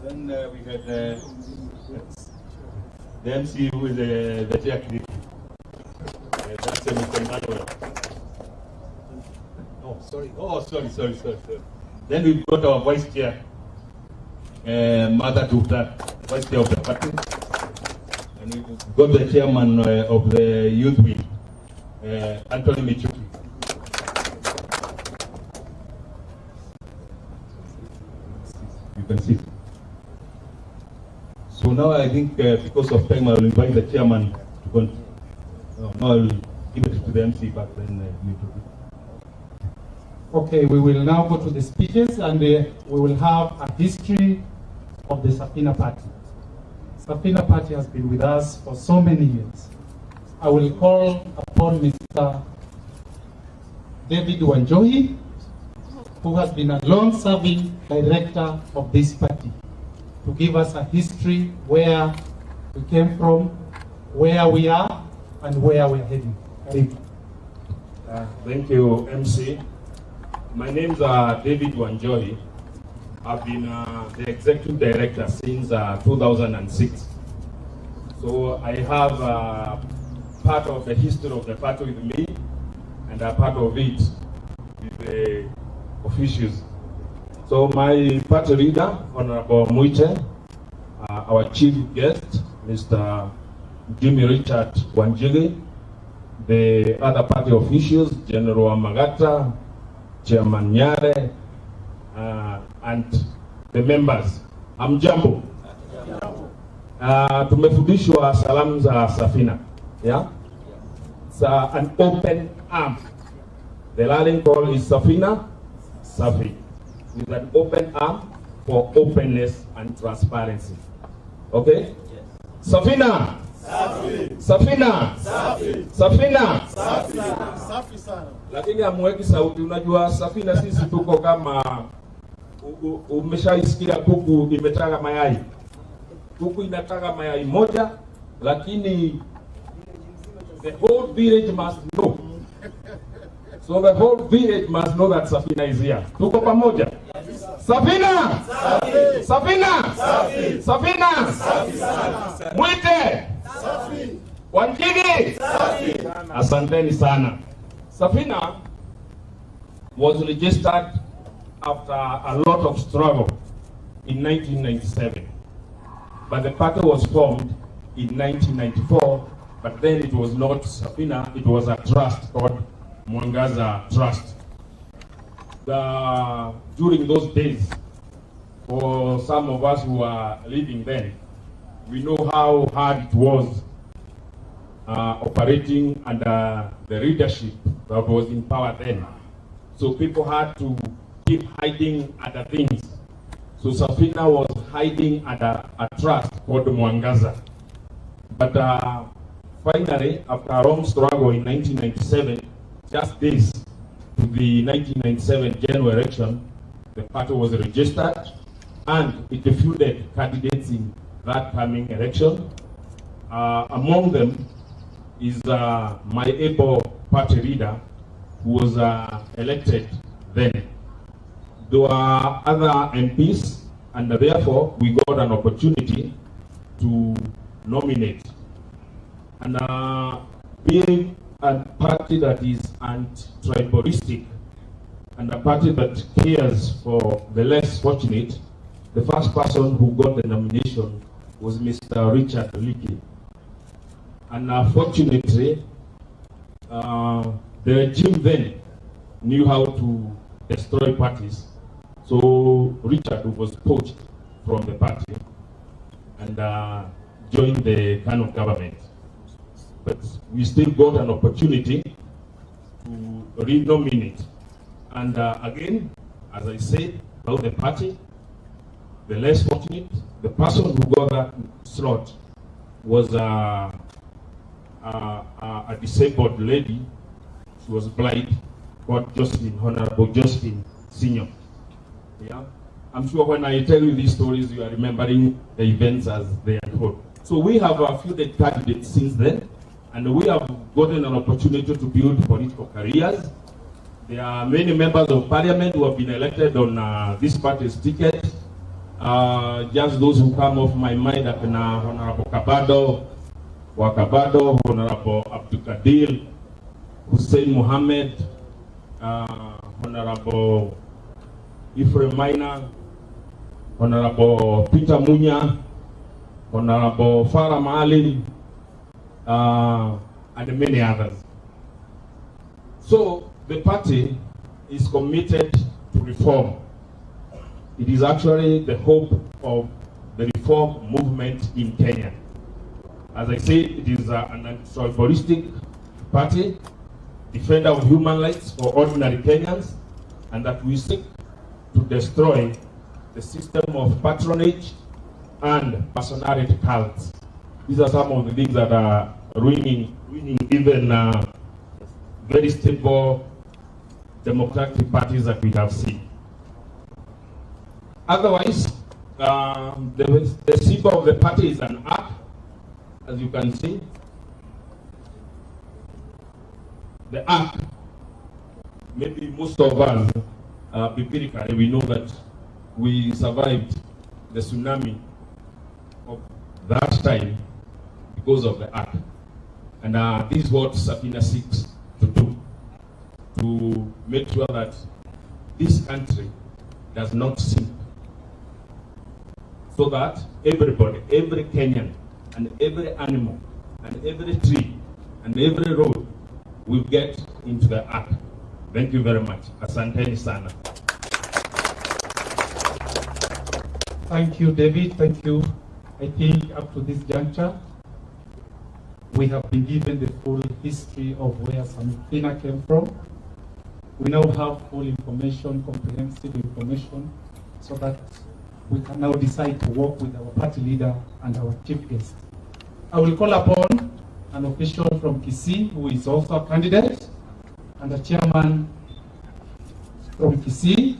Then we had the MC who is the chair. That's Mr. Emmanuel. Oh, sorry. Oh, sorry. Then we've got our vice chair, Mother Dukta, vice chair of the party. And we've got the chairman of the youth wing, Anthony Michuki. You can see. So now I think because of time I will invite the chairman to continue. No, I'll give it to the MC back then. Okay, we will now go to the speeches and we will have a history of the Safina party. Safina party has been with us for so many years. I will call upon Mr. David Wanjigi, who has been a long-serving director of this party, to give us a history where we came from, where we are, and where we are heading. Thank you, MC. My name is David Wanjigi. I've been the executive director since 2006. So I have part of the history of the party with me, and a part of it with the officials. So my party leader, Honorable Muiche, our chief guest, Mr. Jimi Richard Wanjigi, the other party officials, General Amagata, Chairman Nyare, and the members. Amjambo. Tumefundishwa salamu za Safina. Yeah? It's an open arm. The rallying call is Safina, Safi. With an open arm for openness and transparency. Okay? Yes. Safina! Safi. Safina! Safi. Safina! Safi. Safi sana. Lakini amweki sauti, unajua Safina sisi tuko kama umeshaisikia kuku imetaga mayai. Kuku inataga mayai moja, lakini the whole village must know. So the whole village must know that Safina is here. Tuko pamoja? Safina! Safi. Safina! Safi. Safina! Safi sana. Mwite! Safi. Wanjigi! Safi. Asanteni sana. Safina was registered after a lot of struggle in 1997. But the party was formed in 1994, but then it was not Safina, it was a trust called Mwangaza Trust. During those days, for some of us who are living then, we know how hard it was operating under the leadership that was in power then. So people had to keep hiding other things. So Safina was hiding under a trust called Mwangaza. But finally, after a long struggle in 1997, just days to the 1997 general election, the party was registered and it fielded candidates in that coming election. Among them is my able party leader, who was elected then. There were other MPs, and therefore we got an opportunity to nominate. And being a party that is anti-tribalistic and a party that cares for the less fortunate, the first person who got the nomination was Mr. Richard Leakey. And fortunately, the regime then knew how to destroy parties. So Richard was poached from the party and joined the Kano government. But we still got an opportunity to re-nominate. And again, as I said about the party, the less fortunate, the person who got that slot was a disabled lady. She was blind, called Josephine, Honorable Josephine Senior. Yeah, I'm sure when I tell you these stories, you are remembering the events as they unfold. So we have a few candidates since then, and we have gotten an opportunity to build political careers. There are many members of parliament who have been elected on this party's ticket. Just those who come off my mind, Honorable Kabado, Wakabado, Honorable Abdukadir, Hussein Mohammed, Honorable Ephraim Maina, Honorable Peter Munya, Honorable Farah Maalim, and many others. So the party is committed to reform. It is actually the hope of the reform movement in Kenya. As I said, it is an anti-tribalistic party, defender of human rights for ordinary Kenyans, and that we seek to destroy the system of patronage and personality cults. These are some of the things that are ruining even very stable democratic parties that we have seen. Otherwise, the symbol of the party is an ark, as you can see. The ark, maybe most of us, empirically, we know that we survived the tsunami of that time because of the ark. And this is what Safina seeks to do, to make sure that this country does not sink, so that everybody, every Kenyan, and every animal, and every tree, and every road will get into the ark. Thank you very much. Asanteni sana. Thank you, David. Thank you. I think up to this juncture, we have been given the full history of where Safina came from. We now have full information, comprehensive information, so that we can now decide to work with our party leader and our chief guest. I will call upon an official from Kisii who is also a candidate, and a chairman from Kisii,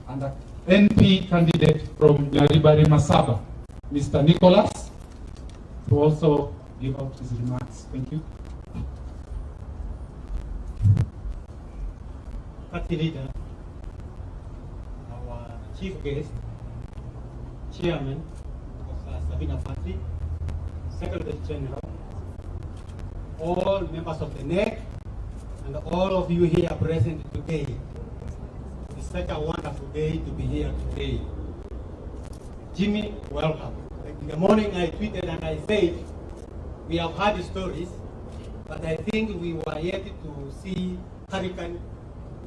and a NP candidate from Nyaribari Masaba, Mr. Nicholas, to also give out his remarks. Thank you. Party leader, our chief guest, chairman of Safina Party, Secretary General, all members of the NEC, and all of you here present today. It's such a wonderful day to be here today. Jimi, welcome. In the morning I tweeted and I said, we have heard stories, but I think we were yet to see Hurricane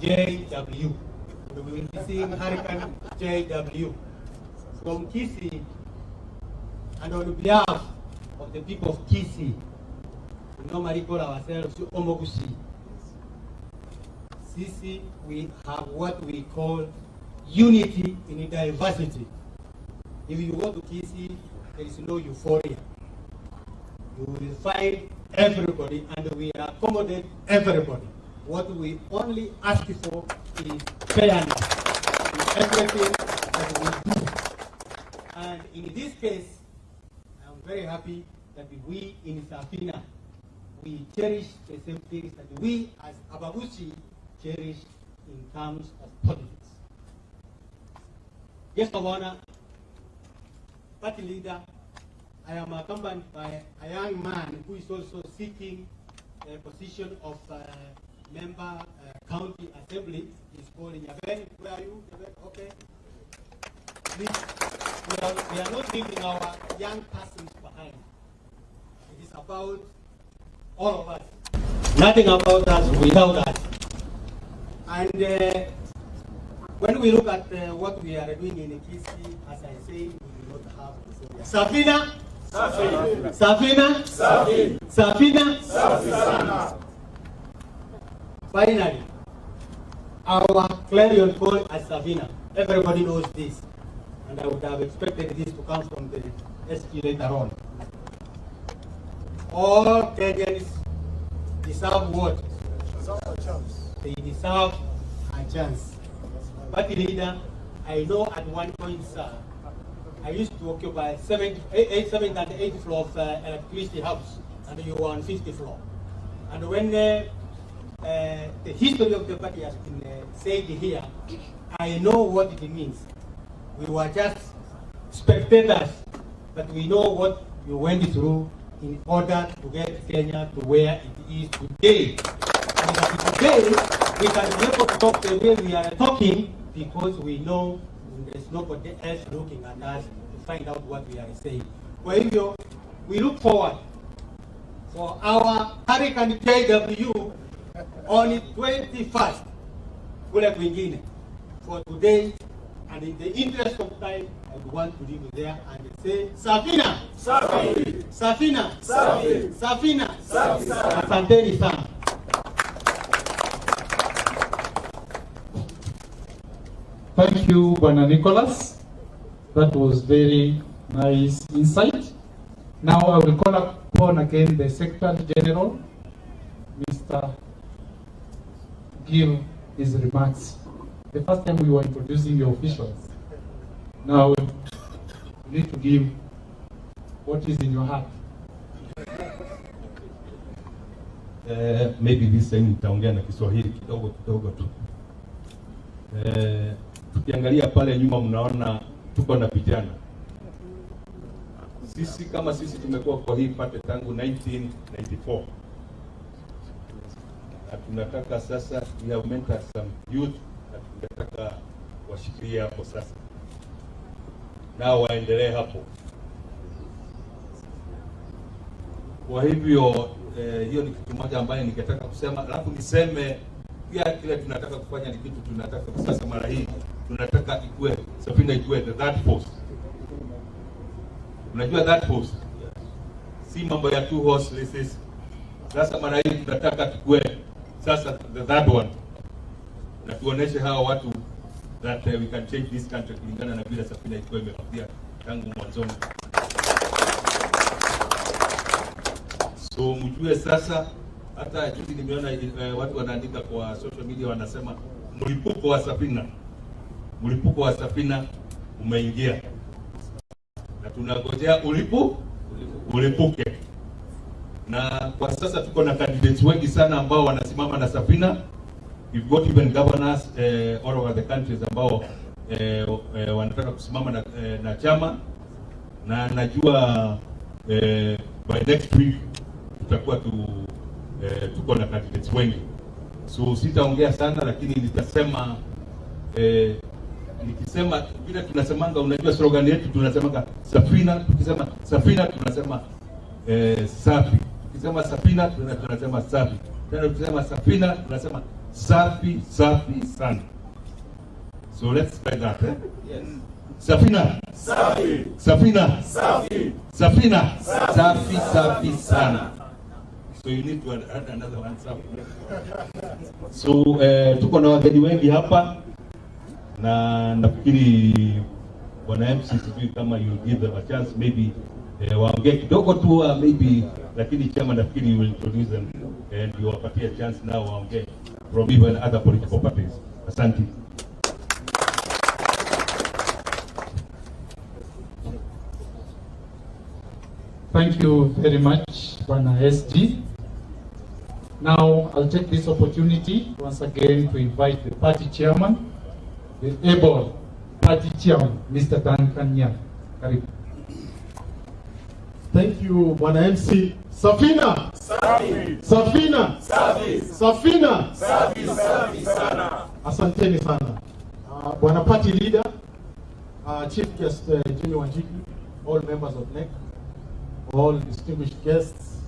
JW. We will be seeing Hurricane JW from Kisii, and on behalf of the people of Kisii, we normally call ourselves Omogusi. Sisi, we have what we call unity in diversity. If you go to Kisii, there is no euphoria. You will find everybody, and we accommodate everybody. What we only ask for is fairness in everything that we do. And in this case, I'm very happy that we in Safina, we cherish the same things that we as Ababusi cherish in terms of politics. Yes, Governor, party leader, I am accompanied by a young man who is also seeking a position of member county assembly. He's called Nyaben. Where are you? Okay. Please, we are not leaving our young persons behind. It is about all of us. Nothing about us without us. And when we look at what we are doing in Kisii, as I say, we will not have Safina. Safina. Safina. Safina. Safina. Safina. Finally, our clarion call as Safina. Everybody knows this, and I would have expected this to come from the SG later on. All Kenyans deserve what? They deserve a chance. Party leader, I know at one point, sir, I used to occupy 7th and 8th floor of electricity house, and you were on 50th floor. And when the history of the party has been said here, I know what it means. We were just spectators, but we know what you went through in order to get Kenya to where it is today. And that today, we can be able to talk the way we are talking because we know there's nobody else looking at us to find out what we are saying. Kwa hivyo, we look forward for our Hurricane KW on the 21st, kule kwingine. For today, and in the interest of time, I would want to leave you there and say, Safina! Safi! Safina! Safi! Safina! Safi! Asanteni sana. Thank you, Bwana Nicholas. That was very nice insight. Now I will call upon again the Secretary General, Mr. Give his remarks. The first time we were introducing your officials. Now you need to give what is in your heart. Maybe this time nitaongea na Kiswahili kidogo tu. Tukiangalia pale nyuma mnaona tuko na vijana. Sisi tumekuwa kwa hii pate tangu 1994. Na tunataka sasa we have mentored some youth na tunataka washikilie hapo sasa. Nao waendelee hapo. Kwa hivyo hiyo ni kitu moja ambaye ningetaka kusema, alafu niseme pia kile tunataka kufanya ni kitu tunataka sasa mara hii tunataka ikue Safina ikue the third force. Unajua that force? Si mambo ya 2 horse races. Sasa mara hii tunataka tukue sasa the third one. Na tuoneshe hawa watu that we can change this country kulingana na vile Safina ilikuwa imefikia tangu mwanzoni. So mjue sasa, hata juzi nimeona watu wanaandika kwa social media wanasema mlipuko wa Safina umeingia. Na tunangojea ulipuke. Na kwa sasa tuko na candidates wengi sana ambao wanasimama na Safina. We've got even governors all over the countries ambao wanataka kusimama na chama, na najua by next week tutakuwa tuko na candidates wengi. So sitaongea sana, lakini nitasema nikisema vile tunasemanga, unajua slogan yetu tunasemanga Safina, tukisema Safina tunasema safi. Tukisema Safina tunasema safi. Tena tukisema Safina tunasema safi sana. So let's try that, eh? Yes. Safina safi. Safina safi. Safina safi sana. So you need to add another one, safi. So tuko na wageni wengi hapa na nafikiri Bwana MC sijui kama you give them a chance maybe waongee kidogo tu maybe, lakini chama nafikiri you will introduce them and you wapatie chance now waongee from even other political parties. Asante. Thank you very much, Bwana SG. Now I'll take this opportunity once again to invite the party chairman, the able party chairman, Mr. Duncan Nyang. Karibu. Thank you, Bwana MC. Safina! Safi! Safina! Safi! Safina! Safi sana! Asanteni sana. Bwana party leader, Chief Guest Jimi Wanjigi, all members of NEC, all distinguished guests,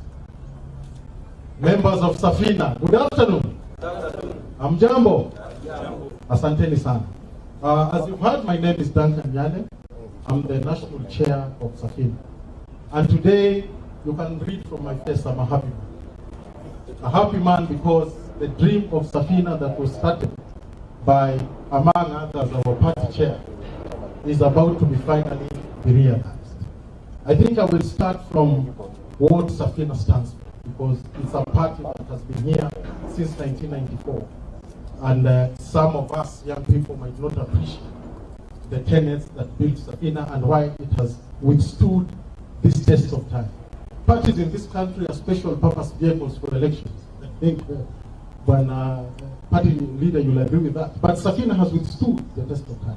members of Safina, good afternoon. Amjambo. Asanteni sana. As you've heard, my name is Duncan Nyane. I'm the national chair of Safina. And today, you can read from my face, I'm a happy man. A happy man because the dream of Safina that was started by, among others, our party chair, is about to be finally realized. I think I will start from what Safina stands for, because it's a party that has been here since 1994. And some of us young people might not appreciate the tenets that built Safina and why it has withstood this test of time. Parties in this country are special purpose vehicles for elections. I think when party leader, you'll agree with that. But Safina has withstood the test of time.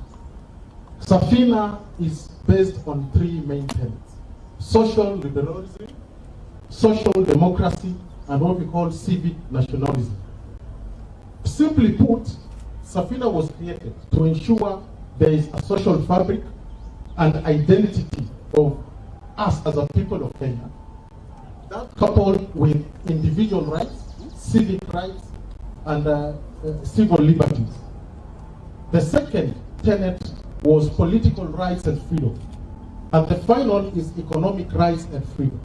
Safina is based on three main tenets: social liberalism, social democracy, and what we call civic nationalism. Simply put, Safina was created to ensure there is a social fabric and identity of us as a people of Kenya, that coupled with individual rights, civic rights, and civil liberties. The second tenet was political rights and freedom. And the final is economic rights and freedom.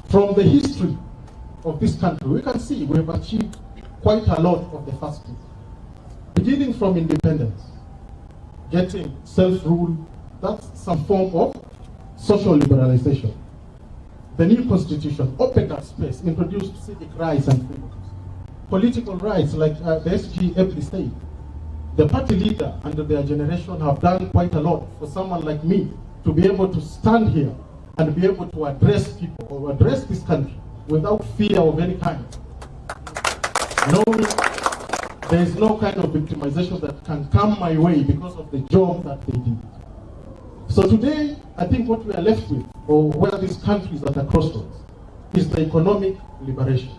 From the history of this country, we can see we have achieved quite a lot of the first two. Beginning from independence, getting self-rule, that's some form of social liberalization. The new constitution opened up space, introduced civic rights and freedoms. Political rights, like the SG every said, the party leader under their generation have done quite a lot for someone like me to be able to stand here and be able to address people or address this country without fear of any kind. Knowing there is no kind of victimization that can come my way because of the job that they did. So today, I think what we are left with, or where this country is at a crossroads, is the economic liberation.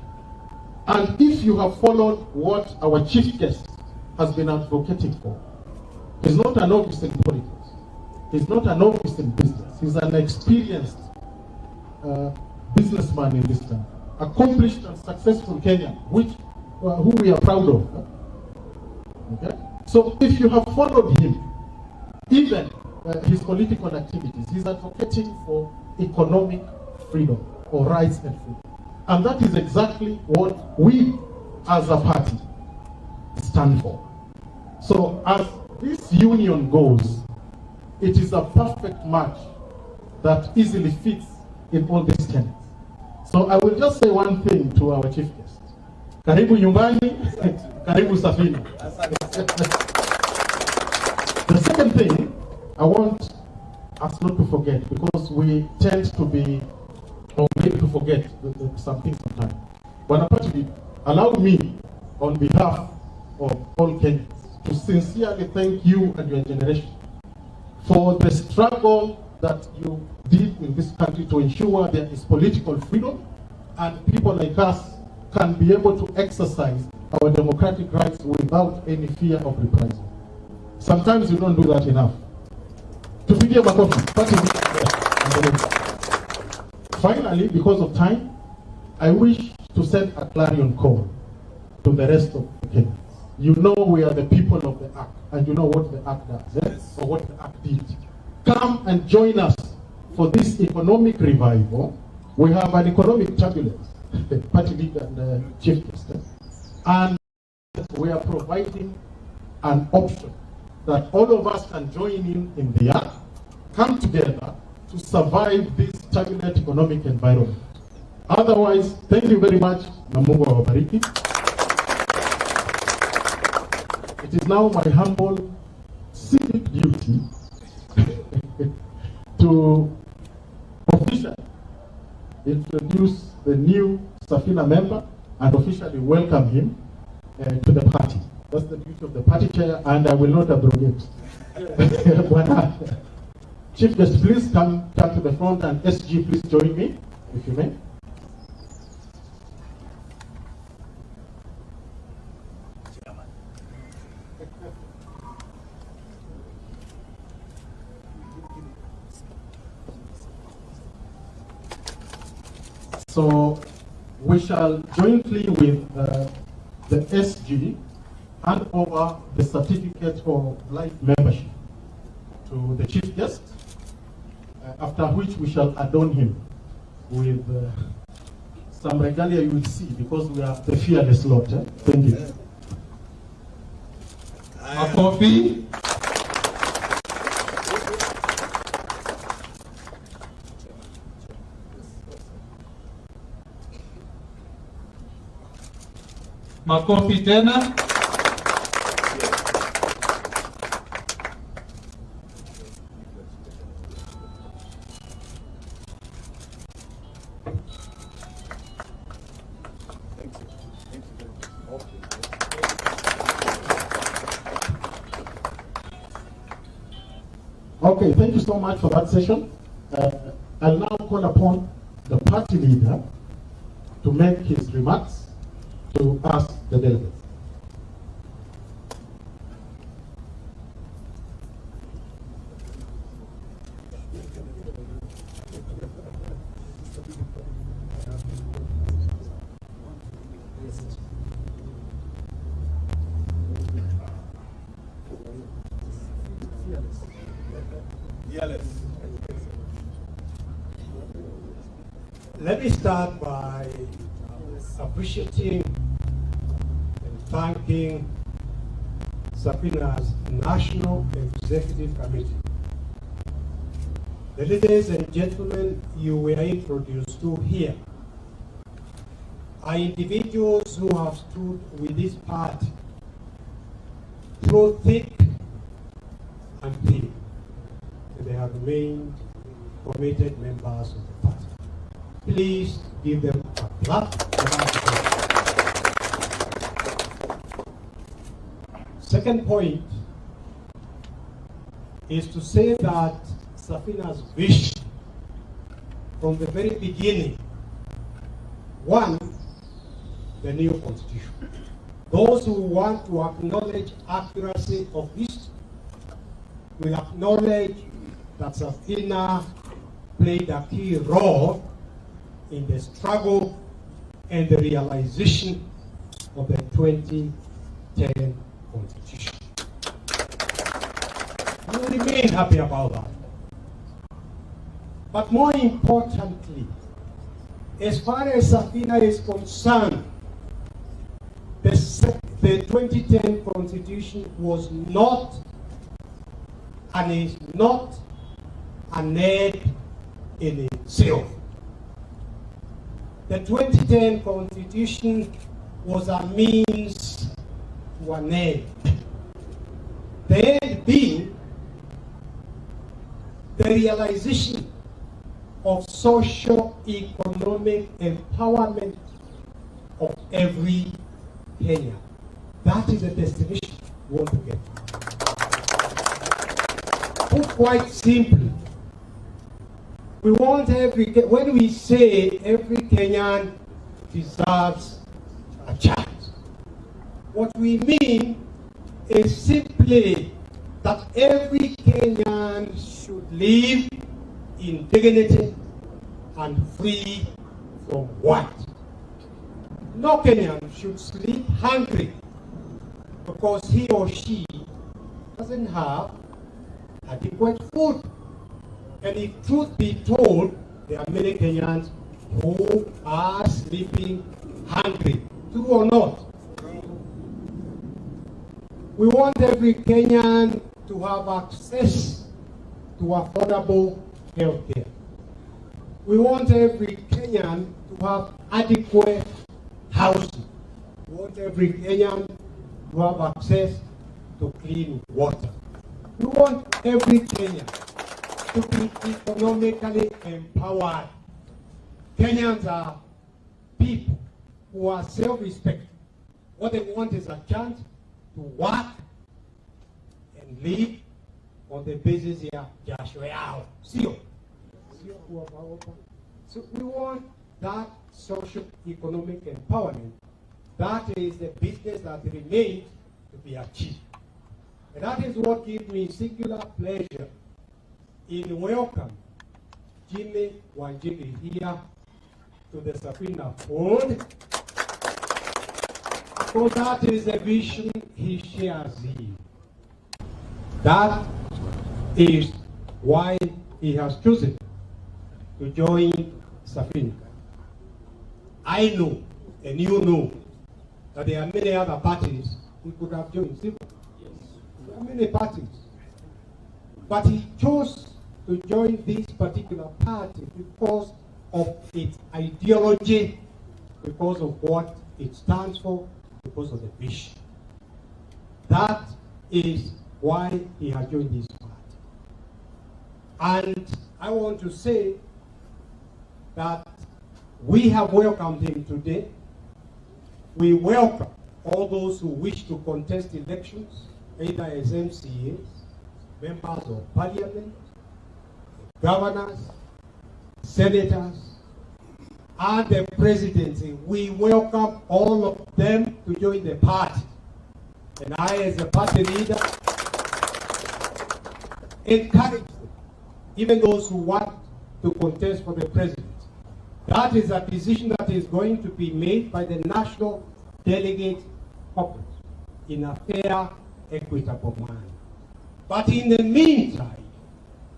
And if you have followed what our chief guest has been advocating for, he's not a novice in politics. He's not a novice in business. He's an experienced businessman in this country, accomplished and successful Kenyan, who we are proud of. Okay? So if you have followed him, even his political activities, he's advocating for economic freedom or rights and freedom. And that is exactly what we as a party stand for. So as this union goes, it is a perfect match that easily fits in all these tenets. So I will just say one thing to our chief guest. Karibu nyumbani, karibu Safina. The second thing I want us not to forget, because we tend to be, or maybe to forget some things sometimes. Wanapati, allow me, on behalf of all Kenyans, to sincerely thank you and your generation for the struggle that you did in this country to ensure there is political freedom and people like us can be able to exercise our democratic rights without any fear of reprisal. Sometimes you don't do that enough. Finally, because of time, I wish to send a clarion call to the rest of the Kenyans. You know we are the people of the Act, and you know what the Act does, yes? Or what the Act did. Come and join us for this economic revival. We have an economic turbulence, party leader and chief minister, and we are providing an option that all of us can join in the Act, come together to survive this turbulent economic environment. Otherwise, thank you very much. Na Mungu awabariki. It is now my humble civic duty to officially introduce the new Safina member and officially welcome him to the party. That's the duty of the party chair, and I will not abrogate. Chief guest, please come to the front, and SG, please join me, if you may. So we shall jointly with the SG hand over the certificate of life membership to the chief guest, after which we shall adorn him with some regalia you will see, because we are the fearless lot. Thank you. A coffee. Makofi tena. Okay, thank you so much for that session. I'll now call upon the party leader to make his remarks to us, the delegates. Let me start by appreciating and thanking Safina's National Executive Committee. The ladies and gentlemen you were introduced to here are individuals who have stood with this party through thick and thin. They have remained committed members of the party. Please give them a clap. Second point is to say that Safina's vision from the very beginning, one, the new constitution. Those who want to acknowledge accuracy of history will acknowledge that Safina played a key role in the struggle and the realization of the 2010 Constitution. We remain happy about that. But more importantly, as far as Safina is concerned, the 2010 Constitution was not and is not an end in itself. The 2010 Constitution was a means to an end. The end being the realization of socio-economic empowerment of every Kenyan. That is the destination we want to get. Put quite simply, we want when we say every Kenyan deserves a chance, what we mean is simply that every Kenyan should live in dignity and free from want. No Kenyan should sleep hungry because he or she doesn't have adequate food. And if truth be told, there are many Kenyans who are sleeping hungry. True or not? We want every Kenyan to have access to affordable health care. We want every Kenyan to have adequate housing. We want every Kenyan to have access to clean water. We want every Kenyan to be economically empowered. Kenyans are people who are self-respecting. What they want is a chance to work and live on the basis of jasho yao. So we want that socio-economic empowerment. That is the business that remains to be achieved. And that is what gives me singular pleasure in welcome Jimi Wanjigi here to the Safina fold. So that is the vision he shares here. That is why he has chosen to join Safina. I know, and you know, that there are many other parties he could have joined. Yes. There are many parties. But he chose to join this particular party because of its ideology, because of what it stands for, because of the vision. That is why he has joined this party. And I want to say that we have welcomed him today. We welcome all those who wish to contest elections, either as MCAs members of parliament, governors, senators, and the presidency. We welcome all of them to join the party. And I, as a party leader, encourage them, even those who want to contest for the president. That is a decision that is going to be made by the National Delegate Caucus in a fair, equitable manner. But in the meantime,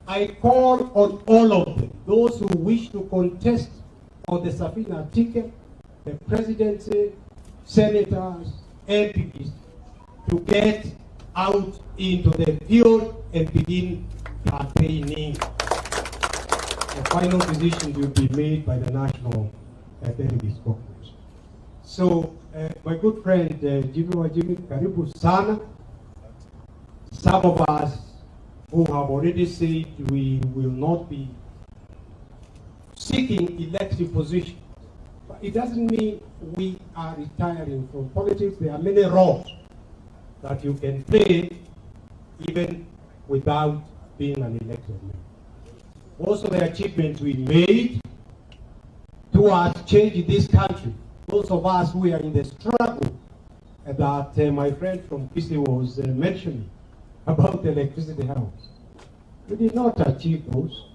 I call on all of them, those who wish to contest on the Safina ticket, the presidency, senators, MPs, to get out into the field and begin campaigning. The final decision will be made by the National Delegates Caucus. So, my good friend Jimi Wanjigi, karibu sana. Some of us who have already said we will not be seeking elective position. But it doesn't mean we are retiring from politics. There are many roles that you can play even without being an elected member. Also, the achievements we made towards changing this country, those of us who are in the struggle that my friend from PC was mentioning about the electricity house. We did not achieve those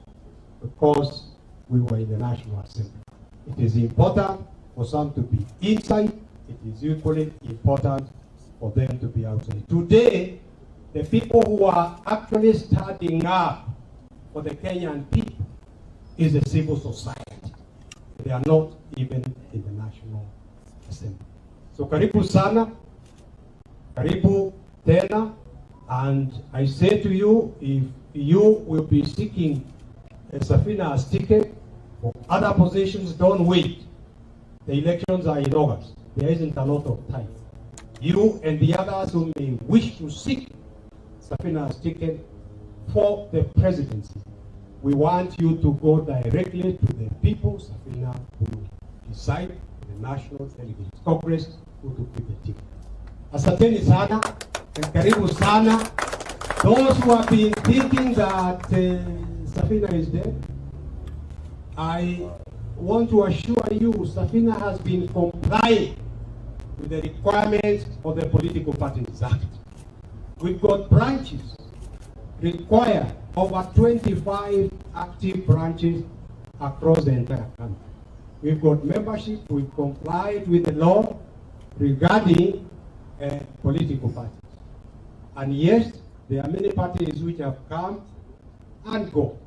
because we were in the National Assembly. It is important for some to be inside. It is equally important for them to be outside. Today, the people who are actually standing up for the Kenyan people is the civil society. They are not even in the National Assembly. So karibu sana, karibu tena, and I say to you, if you will be seeking a Safina's ticket for other positions, don't wait. The elections are in August. There isn't a lot of time. You and the others who may wish to seek Safina's ticket for the presidency, we want you to go directly to the people. Safina will decide, the National Delegates Congress, who to give the ticket. Asanteni sana, and karibu sana. Those who have been thinking that Safina is dead, I want to assure you, Safina has been complying with the requirements of the Political Parties Act. We've got branches require over 25 active branches across the entire country. We've got membership, we've complied with the law regarding political parties. And yes, there are many parties which have come and go.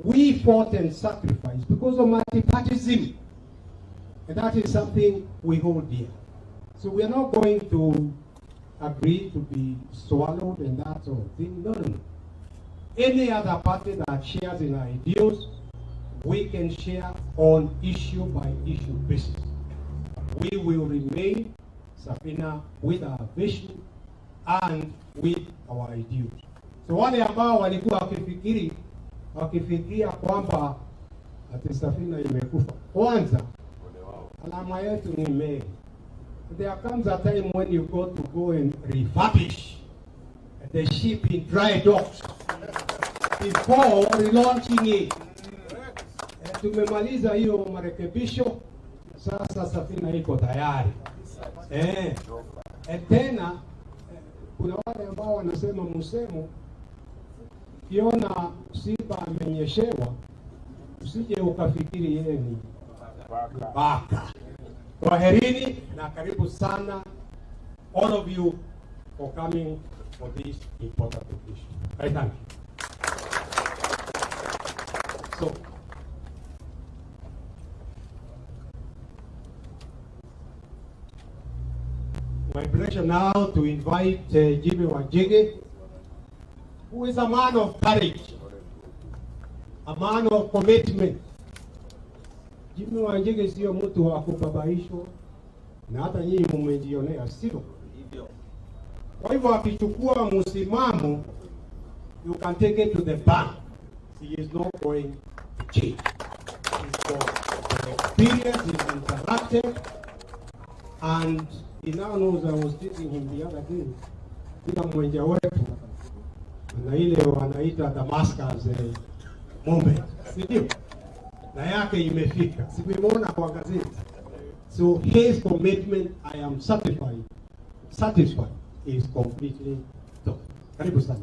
We fought and sacrificed because of multipartyism. And that is something we hold dear. So we are not going to agree to be swallowed and that sort of thing. No, no, no. Any other party that shares in our ideals, we can share on issue by issue basis. We will remain, Safina, with our vision and with our ideals. So wale ambao walikuwa wakifikiria kwamba ati Safina imekufa, kwanza alama yetu ni meli. There comes a time when you got to go and refurbish the ship in dry docks before relaunching it. Tumemaliza hiyo marekebisho, sasa Safina iko tayari. Tena kuna wale ambao wanasema msemo, ukiona simba amenyeshewa usije ukafikiri yeye ni baka. Kwaherini na karibu sana, all of you, for coming for this important occasion. I thank you. So, my pleasure now to invite Jimi Wanjigi, who is a man of courage, a man of commitment. Jimi Wanjigi sio mtu wa kubabaishwa, na hata nyinyi mmejionea sio hivyo. Kwa hivyo akichukua msimamo, you can take it to the bank. He is not going to change. He's got experience, he's interactive, and he now knows. I was teaching him the other day, kila mmoja wetu na ile wanaita Damascus moment, si ndio? Na yake imefika, si nimeona kwa gazeti. So his commitment, I am satisfied is completely total. Karibu sana.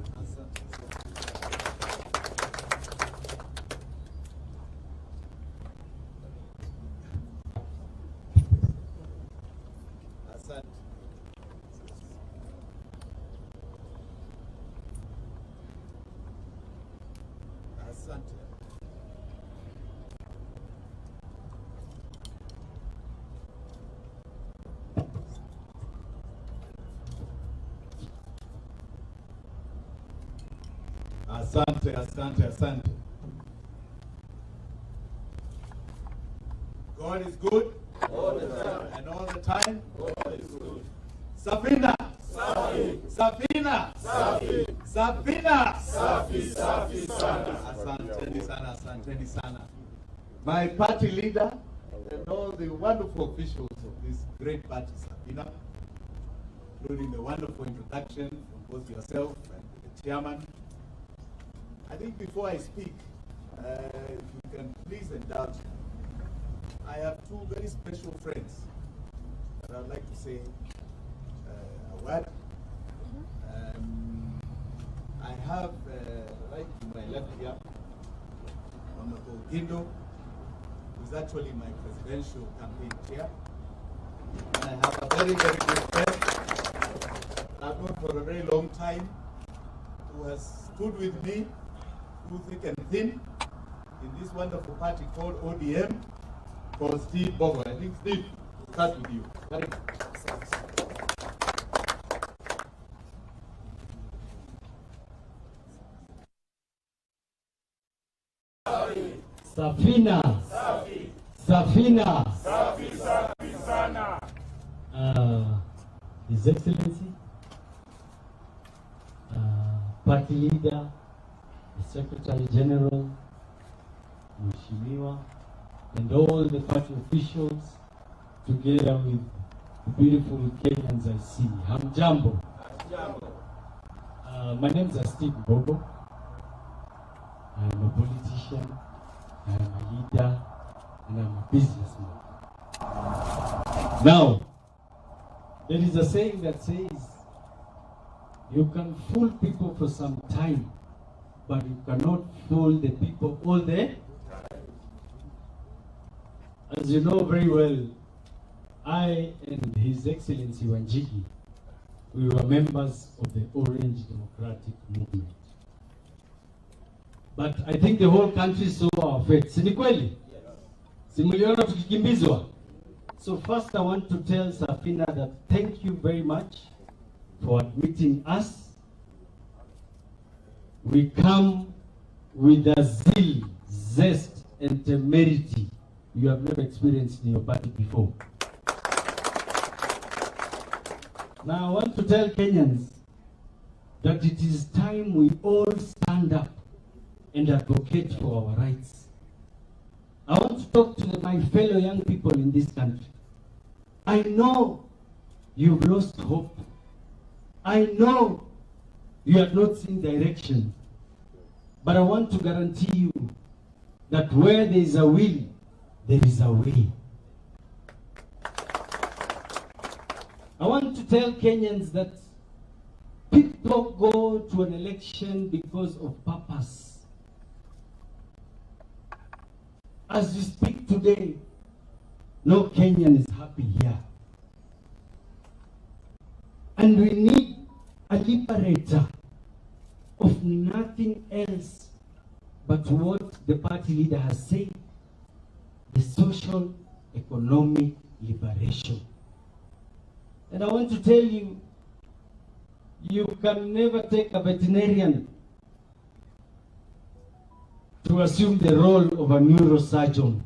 Asante, asante, asante. God is good. All the time. And all the time. God is good. Safina. Safi. Safina. Safi. Safina. Safi. Safi sana. Asanteni sana, asanteni sana. My party leader and all the wonderful officials of this great party, Safina, including the wonderful introduction from both yourself and the chairman. I think before I speak, if you can please indulge me, I have two very special friends that I'd like to say a word. I have, right to my left here, Honorable Gindo, who is actually my presidential campaign chair. And I have a very, very good friend I've known for a very long time, who has stood with me through thick and thin in this wonderful party called ODM, called Steve Bogo. I think Steve, we'll start with you. Safina. Safi. Safina. Safi, safi sana. His Excellency, Party Leader, the Secretary General, Mheshimiwa, and all the party officials, together with the beautiful Kenyans I see. Hamjambo. My name is Steve Bogo. I'm a politician, I'm a leader, and I'm a businessman. Now, there is a saying that says, you can fool people for some time, but you cannot fool the people all day. As you know very well, I and His Excellency Wanjigi, we were members of the Orange Democratic Movement. But I think the whole country saw our fate. Si ni kweli? Si mliona tukikimbizwa? So first I want to tell Safina that thank you very much for admitting us. We come with a zeal, zest, and temerity you have never experienced in your party before. Now I want to tell Kenyans that it is time we all stand up and advocate for our rights. I want to talk to my fellow young people in this country. I know you've lost hope. I know you have not seen direction. But I want to guarantee you that where there is a will, there is a way. I want to tell Kenyans that people go to an election because of purpose. As we speak today, no Kenyan is happy here. And we need a liberator of nothing else but what the party leader has said, the social economic liberation. And I want to tell you, you can never take a veterinarian to assume the role of a neurosurgeon.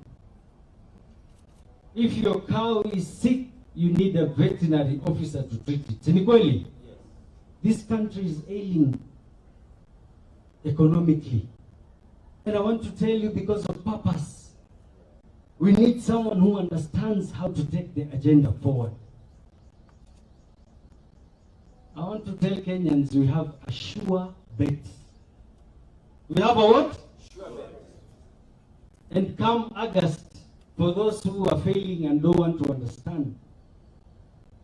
If your cow is sick, you need a veterinary officer to treat it. Si ni kweli? Yes. This country is ailing economically. And I want to tell you, because of purpose, we need someone who understands how to take the agenda forward. I want to tell Kenyans we have a sure bet We have a what? And come August, for those who are failing and don't want to understand,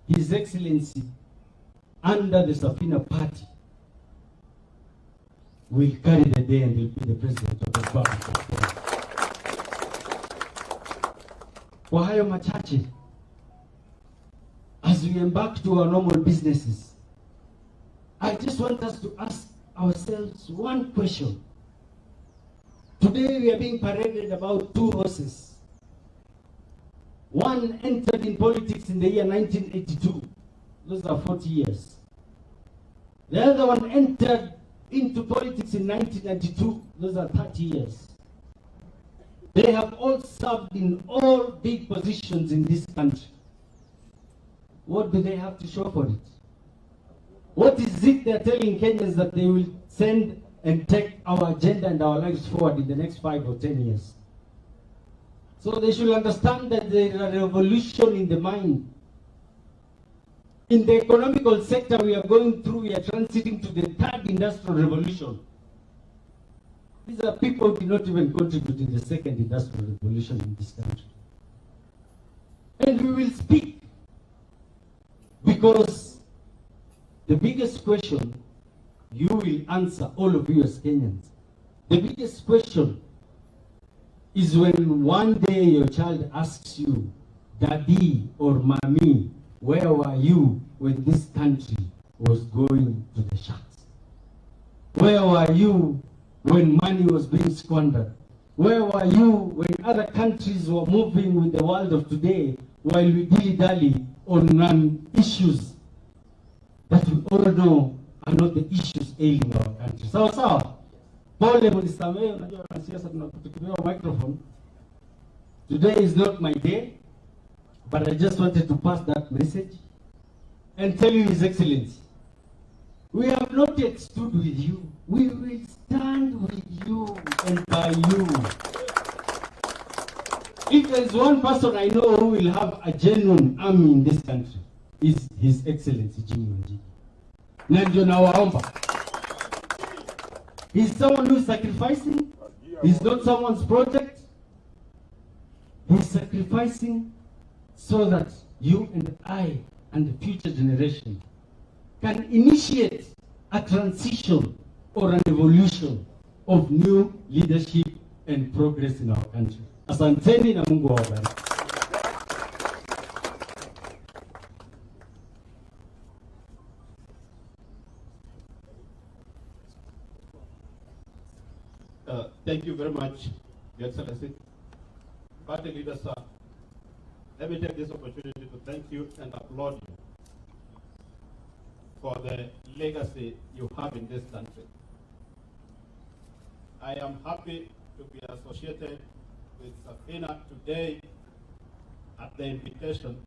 His Excellency, under the Safina party, will carry the day and will be the president of the Republic of Kenya. Kwa hayo machache, as we embark to our normal businesses, I just want us to ask ourselves one question. Today we are being paraded about two horses. One entered in politics in the year 1982. Those are 40 years. The other one entered into politics in 1992. Those are 30 years. They have all served in all big positions in this country. What do they have to show for it? What is it they're telling Kenyans that they will send and take our agenda and our lives forward in the next 5 or 10 years? So they should understand that there is a revolution in the mind. In the economical sector we are going through, we are transiting to the third industrial revolution. These are people who did not even contribute in the second industrial revolution in this country. And we will speak because the biggest question you will answer, all of you as Kenyans, the biggest question is when one day your child asks you, Daddy or Mommy, where were you when this country was going to the sharks? Where were you when money was being squandered? Where were you when other countries were moving with the world of today while we dilly-dally on issues that we all know are not the issues ailing our country? Sawa sawa. Pole munisamehe, unajua wanasiasa tunakutukiwa microphone. Today is not my day, but I just wanted to pass that message and tell you, His Excellency, we have not yet stood with you. We will stand with you and by you. If there is one person I know who will have a genuine army in this country, is His Excellency Jimi Wanjigi. Na ndio nawaomba. He's someone who is sacrificing. He's not someone's project. He's sacrificing so that you and I and the future generation can initiate a transition or an evolution of new leadership and progress in our country. Asanteni na Mungu awabariki. Thank you very much, Your Excellency. Party leader, sir, let me take this opportunity to thank you and applaud you for the legacy you have in this country. I am happy to be associated with Safina today at the invitation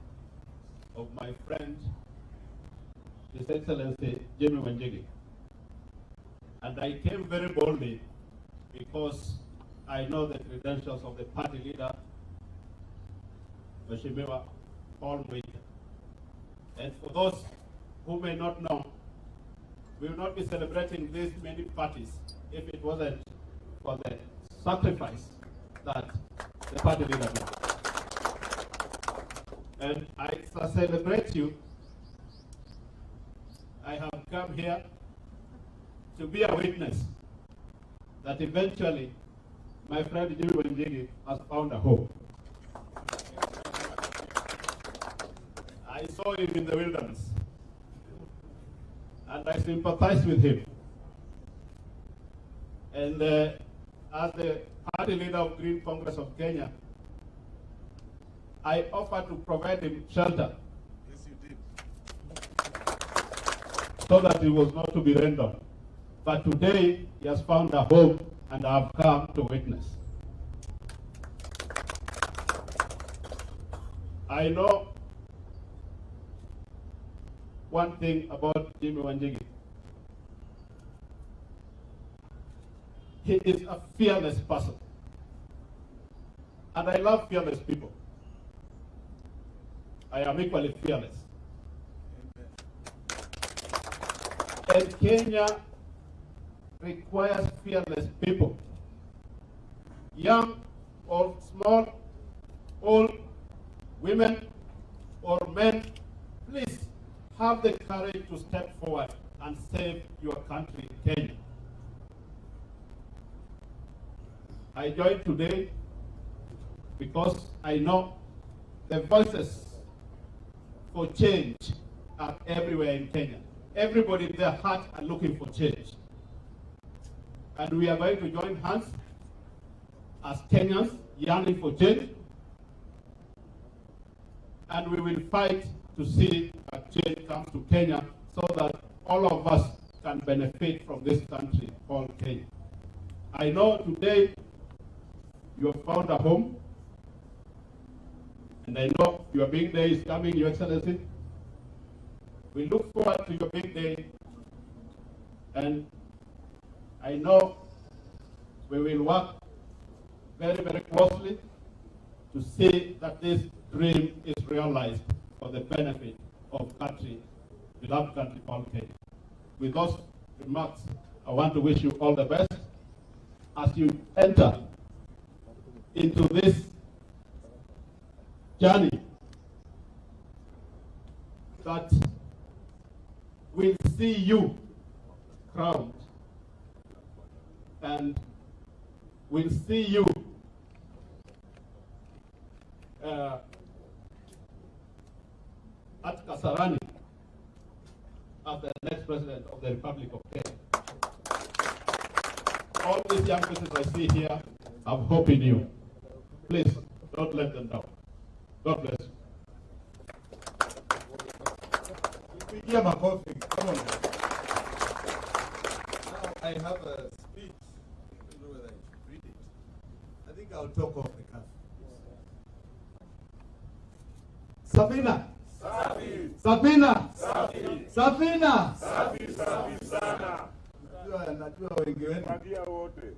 of my friend, His Excellency Jimi Wanjigi. And I came very boldly because I know the credentials of the party leader, Mheshimiwa Paul Mwita. And for those who may not know, we will not be celebrating these many parties if it wasn't for the sacrifice that the party leader did. And I celebrate you. I have come here to be a witness that eventually my friend Jimi Wanjigi has found a home. I saw him in the wilderness and I sympathize with him. And as the party leader of Green Congress of Kenya, I offered to provide him shelter. Yes, you did. So that he was not to be random. But today, he has found a home, and I have come to witness. I know one thing about Jimi Wanjigi. He is a fearless person. And I love fearless people. I am equally fearless. And Kenya requires fearless people. Young or small, old, women or men, please have the courage to step forward and save your country, Kenya. I joined today because I know the voices for change are everywhere in Kenya. Everybody in their heart are looking for change. And we are going to join hands as Kenyans yearning for change. And we will fight to see that change comes to Kenya so that all of us can benefit from this country called Kenya. I know today you have found a home, and I know your big day is coming, Your Excellency. We look forward to your big day, and I know we will work very, very closely to see that this dream is realized for the benefit of country, beloved country called Kenya. With those remarks, I want to wish you all the best as you enter into this journey that will see you crowned and will see you at Kasarani as the next president of the Republic of Kenya. All these young people I see here have hope in you. Please, don't let them down. God bless you. Pigia makofi. Come on. Now I have a speech. I don't know whether I should read it. I think I'll talk off the cuff. Safina. Safi. Safina. Safi. Safina. Safi, safi sana. Najua wengi wenu. Magia wote.